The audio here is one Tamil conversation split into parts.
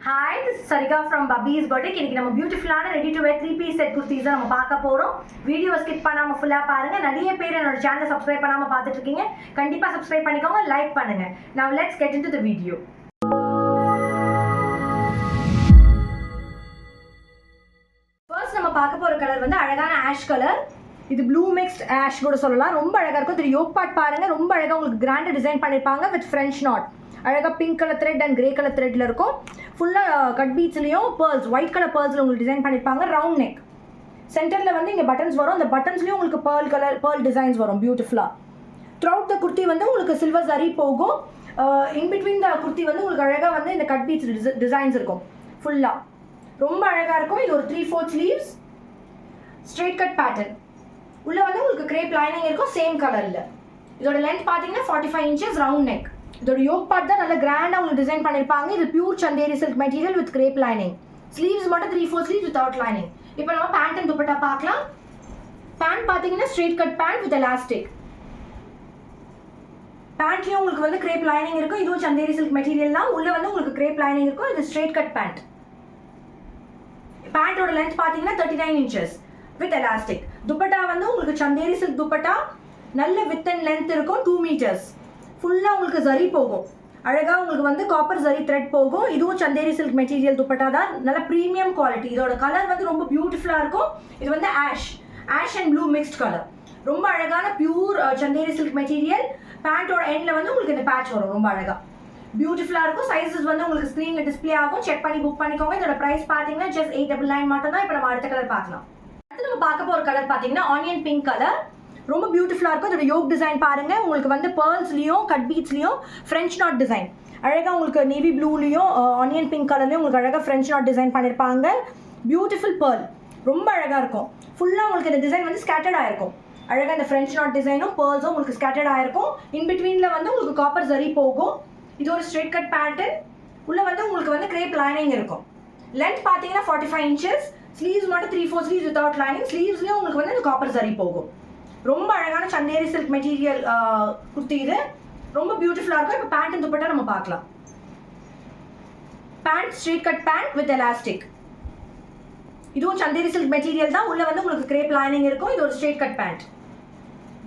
Hi, this is Sarika from Bubby's Boutique. இன்னைக்கு நம்ம பியூட்டிஃபுல்லான ready to wear 3-piece set kurtis நம்ம பார்க்க போறோம். வீடியோ ஸ்கிப் பண்ணாம ஃபுல்லா பாருங்க. நிறைய பேர் என்னோட சேனலை சப்ஸ்கிரைப் பண்ணாம பார்த்துட்டு இருக்கீங்க. கண்டிப்பா சப்ஸ்கிரைப் பண்ணிக்கோங்க, லைக் பண்ணுங்க. Now let's get into the video. First நம்ம பார்க்க போற கலர் வந்து அழகான ஆஷ் கலர். இது ப்ளூ மிக்ஸ்ட் ஆஷ் கூட சொல்லலாம். ரொம்ப அழகா இருக்கும். இது யோக் பார்ட் பாருங்க. ரொம்ப அழகா உங்களுக்கு கிராண்டா டிசைன் பண்ணிருப்பாங்க வித் French knot. அழகாக pink colour thread and grey colour த்ரெட்டில் இருக்கும். ஃபுல்லாக கட் பீட்ஸ்லையும் பேர்ல்ஸ் ஒயிட் கலர் பேர்ல்ஸில் உங்களுக்கு டிசைன் பண்ணியிருப்பாங்க. ரவுண்ட் நெக் சென்டரில் வந்து இங்கே பட்டன்ஸ் வரும். அந்த பட்டன்ஸ்லையும் உங்களுக்கு பேர்ல் டிசைன்ஸ் வரும் பியூட்டிஃபுல்லாக. த்ரூஅவுட் த குர்த்தி வந்து உங்களுக்கு சில்வர் சரி போகும். இன்பிட்வீன் த குர்த்தி வந்து உங்களுக்கு அழகாக வந்து இந்த கட் பீட்ஸ் டிசைன்ஸ் இருக்கும் ஃபுல்லாக. ரொம்ப அழகாக இருக்கும். இது ஒரு 3/4 ஸ்லீவ்ஸ் ஸ்ட்ரெயிட் கட் பேட்டர்ன். உள்ளே வந்து உங்களுக்கு கிரேப் லைனிங் இருக்கும் சேம் கலரில். இதோட லென்த் பார்த்தீங்கன்னா 45 inches ரவுண்ட் நெக். இதோட யோக் பார்ட் தான் நல்லா கிராண்டாக உங்களுக்கு டிசைன் பண்ணியிருப்பாங்க. இது pure Chanderi silk material with grape lining. Sleeves மட்டும் 3/4 ஸ்லீவ்ஸ் வித்வுட் லைனிங். இப்போ நம்ம பேண்ட் அண்ட் துப்பட்டா பார்க்கலாம். பேண்ட் பார்த்தீங்கன்னா straight cut pant with elastic. பேண்ட்லேயும் உங்களுக்கு வந்து கிரேப் லைனிங் இருக்கும். இதுவும் சந்தேரி சில்க் மெட்டீரியல் தான். உள்ள வந்து உங்களுக்கு கிரேப் லைனிங் இருக்கும். இது ஸ்ட்ரெயிட் கட் பேண்ட். பேண்டோட லென்த் பார்த்தீங்கன்னா 39 inches வித் எலாஸ்டிக். துப்பட்டா வந்து உங்களுக்கு சந்தேரி சில்க் துப்பட்டா நல்ல வித் அண்ட் லென்த் இருக்கும் 2 meters. ஃபுல்லாக உங்களுக்கு ஜரி போகும். அழகாக உங்களுக்கு வந்து காப்பர் ஜரி த்ரெட் போகும். இதுவும் சந்தேரி சில்க் மெட்டீரியல் துப்பட்டா தான். நல்ல ப்ரீமியம் குவாலிட்டி. இதோட கலர் வந்து ரொம்ப பியூட்டிஃபுல்லாக இருக்கும். இது வந்து ash and blue mixed colour. ரொம்ப அழகான பியூர் சந்தேரி சில்க் மெட்டீரியல். பேண்ட்டோட எண்டில் வந்து உங்களுக்கு இந்த பேட்ச் வரும். ரொம்ப அழகாக பியூட்டிஃபுல்லாக இருக்கும். சைஸஸ் வந்து உங்களுக்கு ஸ்க்ரீனில் டிஸ்பிளே ஆகும். செக் பண்ணி புக் பண்ணிக்கோங்க. இதோட ப்ரைஸ் பார்த்தீங்கன்னா just 899 மட்டும் தான். இப்போ நம்ம அடுத்த கலர் பார்க்கலாம். அடுத்து நம்ம பார்க்க போகிற கலர் பார்த்தீங்கன்னா ஆனியன் பிங்க் கலர். ரொம்ப பியூட்டிஃபுல்லாக இருக்கும். இதோட யோக் டிசைன் பாருங்கள். உங்களுக்கு வந்து பேர்ல்ஸ்லையும் கட் பீட்ஸ்லையும் ஃப்ரெஞ்ச் நாட் டிசைன். அழகாக உங்களுக்கு நேவி ப்ளூலையும் ஆனியன் பிங்க் கலர்லையும் உங்களுக்கு அழகாக ஃப்ரெஞ்ச் நாட் டிசைன் பண்ணியிருப்பாங்க. Beautiful pearl. ரொம்ப அழகாக இருக்கும். ஃபுல்லாக உங்களுக்கு இந்த டிசைன் வந்து ஸ்கேட்டர்ட் ஆகிருக்கும். அழகாக இந்த ஃப்ரெஞ்ச் நாட் டிசைனும் பேர்ல்ஸும் உங்களுக்கு ஸ்கேட்டர்ட் ஆகிருக்கும். இன்பிட்வீனில் வந்து உங்களுக்கு காப்பர் ஜரி போகும். இது ஒரு ஸ்ட்ரெயிட் கட் பேட்டர்ன். உள்ளே வந்து உங்களுக்கு வந்து கிரேப் லைனிங் இருக்கும். லென்த் பார்த்தீங்கன்னா 45 inches. ஸ்லீவ்ஸ் மட்டும் 3/4 ஸ்லீவ்ஸ் வித்வுட் லைனிங். ஸ்லீவ்ஸ்லேயும் உங்களுக்கு வந்து இந்த காப்பர் ஜரி போகும். ரொம்ப அழகான சந்தேரி சில்க் மெட்டீரியல் குர்த்தி. இது ரொம்ப பியூட்டிஃபுல்லாக இருக்கும். இப்போ பேண்ட் அண்ட் துப்பட்டா நம்ம பார்க்கலாம். Pant straight cut pant with elastic. இதுவும் சந்தேரி சில்க் மெட்டீரியல் தான். உள்ள வந்து உங்களுக்கு கிரேப் லைனிங் இருக்கும். இது ஒரு ஸ்ட்ரெயிட் கட் பேண்ட்.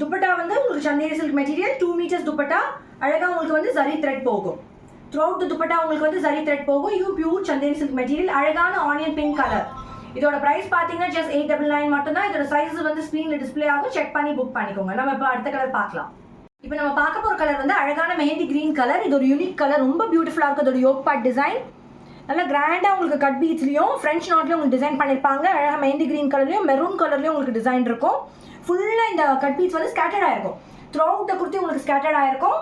துப்பட்டா வந்து உங்களுக்கு Chanderi silk material 2 meters dupatta. அழகாக உங்களுக்கு வந்து ஜரி த்ரெட் போகும். த்ரூஅவுட் துப்பட்டா உங்களுக்கு வந்து ஜரி த்ரெட் போகும். இதுவும் பியூர் சந்தேரி சில்க் மெட்டீரியல். அழகான ஆனியன் பிங்க் கலர். இதோட பிரைஸ் பார்த்தீங்கன்னா just 899 மட்டும் தான். இதோட சைஸஸ் வந்து ஸ்க்ரீனில் டிஸ்பிளே ஆகும். செக் பண்ணி புக் பண்ணிக்கோங்க. நம்ம இப்போ அடுத்த கலர் பார்க்கலாம். இப்போ நம்ம பார்க்க போகிற கலர் வந்து அழகான மெஹந்தி கிரீன் கலர். இது ஒரு யூனிக் கலர். ரொம்ப பியூட்டிஃபுல்லாக இருக்கும். இதோட யோக் பார்ட் டிசைன் நல்லா கிராண்டாக உங்களுக்கு கட் பீட்ஸ்லையும் ஃப்ரெஞ்ச் நாட்லையும் உங்களுக்கு டிசைன் பண்ணியிருப்பாங்க. அழகாக மெஹந்தி கிரீன் கலர்லையும் மெரூன் கலர்லையும் உங்களுக்கு டிசைன் இருக்கும். ஃபுல்லாக இந்த கட் பீட்ஸ் வந்து ஸ்கேட்டர்ட் ஆகிருக்கும். த்ரூஅவுட் த குர்த்தி உங்களுக்கு ஸ்கேட்டர்ட் ஆகிருக்கும்.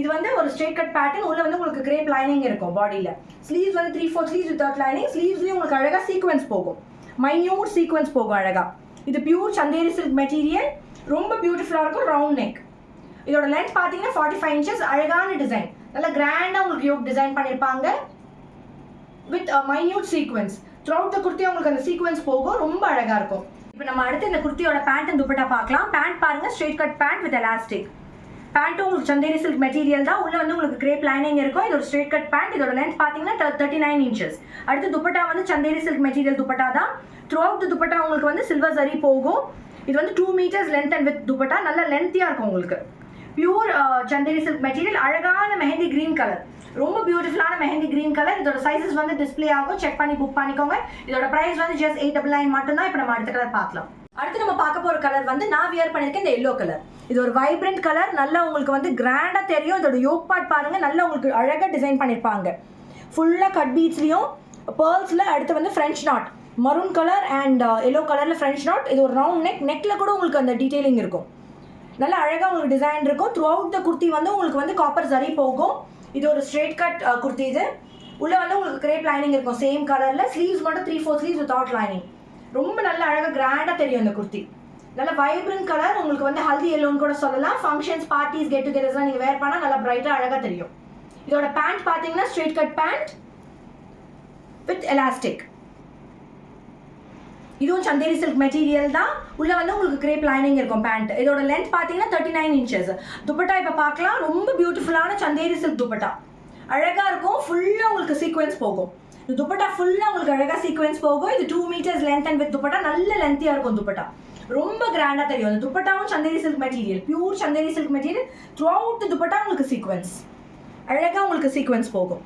இது வந்து ஒரு ஸ்ட்ரெயிட் கட் பேட்டர்ன். உள்ள வந்து உங்களுக்கு கிரேப் லைனிங் இருக்கும் பாடியில். ஸ்லீவ்ஸ் வந்து 3/4 ஸ்லீவ்ஸ் வித்வுட் லைனிங். ஸ்லீவ்ஸ்லேயும் உங்களுக்கு அழகாக சீக்வன்ஸ் போகும். மைன்யூட் சீக்வன்ஸ் போகும் அழகா. இது பியூர் சந்தேரி சில்க் மெட்டீரியல். ரொம்ப பியூட்டிஃபுல்லாக இருக்கும். Round neck. இதோட லென்த் பார்த்தீங்கன்னா 45 inches. அழகான டிசைன். நல்லா கிராண்டாக உங்களுக்கு யோக் டிசைன் பண்ணியிருப்பாங்க வித் மைன்யூட் சீக்வன்ஸ். த்ரூஅவுட் த குர்த்தி உங்களுக்கு அந்த சீக்வன்ஸ் போகும். ரொம்ப அழகாக இருக்கும். இப்போ நம்ம அடுத்து இந்த குர்த்தியோட பேண்ட் அண்ட் துப்பட்டா பார்க்கலாம். பேண்ட் பாருங்க straight cut pant with elastic. பேண்ட்டும் உங்களுக்கு சந்தேரி சில்க் மெட்டீரியல் தான். உள்ள வந்து உங்களுக்கு கிரேப் லைனிங் இருக்கும். இது ஒரு ஸ்ட்ரெயிட் கட் பேண்ட். இதோட லென்த் பார்த்தீங்கன்னா 39 inches. அடுத்து துப்பட்டா வந்து சந்தேரி சில்க் மெட்டீரியல் துப்பட்டா தான். த்ரூஅவுட் துப்பட்டா உங்களுக்கு வந்து சில்வர் ஜரி போகும். இது வந்து 2 meters length and with dupatta. நல்லா லென்த்தியாக இருக்கும் உங்களுக்கு. Pure Chanderi silk material. அழகான மெஹந்தி கிரீன் கலர். ரொம்ப பியூட்டிஃபுல்லான மெஹந்தி கிரீன் கலர். இதோட சைஸஸ் வந்து டிஸ்பிளே ஆகும். செக் பண்ணி புக் பண்ணிக்கோங்க. இதோட பிரைஸ் வந்து just 899 மட்டும் தான். இப்போ நம்ம அடுத்த கலர் பார்க்கலாம். அடுத்து நம்ம பார்க்க போகிற கலர் வந்து நான் வியர் பண்ணியிருக்கேன் இந்த எல்லோ கலர். இது ஒரு வைப்ரண்ட் கலர். நல்லா உங்களுக்கு வந்து கிராண்டாக தெரியும். இதோட யோக் பார்ட் பாருங்கள். நல்லா உங்களுக்கு அழகாக டிசைன் பண்ணியிருப்பாங்க. ஃபுல்லாக கட் பீட்ஸ்லையும் பேர்ல்ஸில். அடுத்து வந்து French not maroon colour and yellow கலரில் ஃப்ரெஞ்ச் நாட். இது ஒரு ரவுண்ட் நெக். நெக்கில் கூட உங்களுக்கு அந்த டீட்டெயிலிங் இருக்கும். நல்லா அழகாக உங்களுக்கு டிசைன் இருக்கும். த்ரூஅவுட் த குர்த்தி வந்து உங்களுக்கு வந்து காப்பர் ஜரி போகும். இது ஒரு ஸ்ட்ரெயிட் கட் குர்த்தி. இது உள்ளே வந்து உங்களுக்கு கிரேப் லைனிங் இருக்கும் சேம் கலரில். ஸ்லீவ்ஸ் மட்டும் 3/4 ஸ்லீவ்ஸ் வித்வுட் லைனிங். ரொம்ப நல்லா அழகாக கிராண்டாக தெரியும் இந்த குர்த்தி. நல்ல வைப்ரண்ட் கலர். உங்களுக்கு வந்து ஹல்தி எல்லோன்னு கூட சொல்லலாம். ஃபங்க்ஷன்ஸ் பார்ட்டிஸ் கெட் டுகெதர்ஸ்லாம் நீங்கள் வேர் பண்ணால் நல்லா பிரைட்டாக அழகாக தெரியும். இதோட பேண்ட் பார்த்தீங்கன்னா straight cut pant with elastic. இதுவும் சந்தேரி சில்க் மெட்டீரியல் தான். உள்ள வந்து உங்களுக்கு கிரேப் லைனிங் இருக்கும் பேண்ட். இதோட லென்த் பார்த்தீங்கன்னா 39 inches. துப்பட்டா இப்போ பார்க்கலாம். ரொம்ப பியூட்டிஃபுல்லான சந்தேரி சில்க் துப்பட்டா. அழகாக இருக்கும். ஃபுல்லாக உங்களுக்கு சீக்வன்ஸ் போகும். இந்த துப்பட்டா ஃபுல்லாக உங்களுக்கு அழகாக சீக்வன்ஸ் போகும். இது 2 metres length and with dupatta நல்ல லென்த்தியாக இருக்கும். துப்பட்டா ரொம்ப கிராண்டாக தெரியும். அந்த துப்பட்டாவும் Chanderi silk material, pure Chanderi silk material. Throughout dupatta உங்களுக்கு சீக்வன்ஸ் அழகாக உங்களுக்கு சீக்வன்ஸ் போகும்.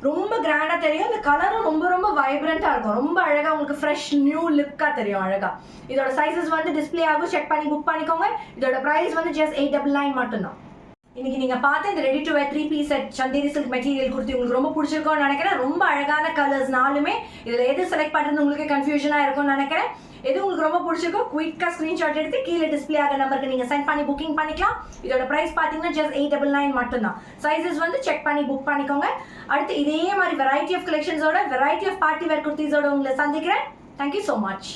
ரொம்ப கிராண்டாக தெரியும். இந்த கலரும் ரொம்ப ரொம்ப வைப்ரண்ட்டாக இருக்கும். ரொம்ப அழகாக உங்களுக்கு ஃப்ரெஷ் நியூ லுக்காக தெரியும் அழகாக. இதோட சைஸஸ் வந்து டிஸ்பிளே ஆகும். செக் பண்ணி புக் பண்ணிக்கோங்க. இதோட ப்ரைஸ் வந்து ஜஸ்ட் 899 மட்டும்தான். இன்னைக்கு நீங்கள் பார்த்து இந்த ready to wear 3 piece set Chanderi silk material கொடுத்து உங்களுக்கு ரொம்ப பிடிச்சிருக்கும்னு நினைக்கிறேன். ரொம்ப அழகான கலர்ஸ் நாலுமே. இதில் எது செலக்ட் பண்ணுறது உங்களுக்கு கன்ஃபியூஷனாக இருக்கும்னு நினைக்கிறேன். எது உங்களுக்கு ரொம்ப பிடிச்சிருக்கோ குயிக்காக ஸ்க்ரீன்ஷாட் எடுத்து கீழே டிஸ்பிளே ஆகிற நம்பருக்கு நீங்கள் சென்ட் பண்ணி புக்கிங் பண்ணிக்கலாம். இதோட ப்ரைஸ் பார்த்தீங்கன்னா ஜஸ்ட் 899 மட்டும்தான். சைஸஸ் வந்து செக் பண்ணி புக் பண்ணிக்கோங்க. அடுத்து இதே மாதிரி வெரைட்டி ஆஃப் கலெக்ஷன்ஸோட வெரைட்டி ஆஃப் பார்ட்டி வேர் குர்த்திஸோட உங்களை சந்திக்கிறேன். Thank you so much.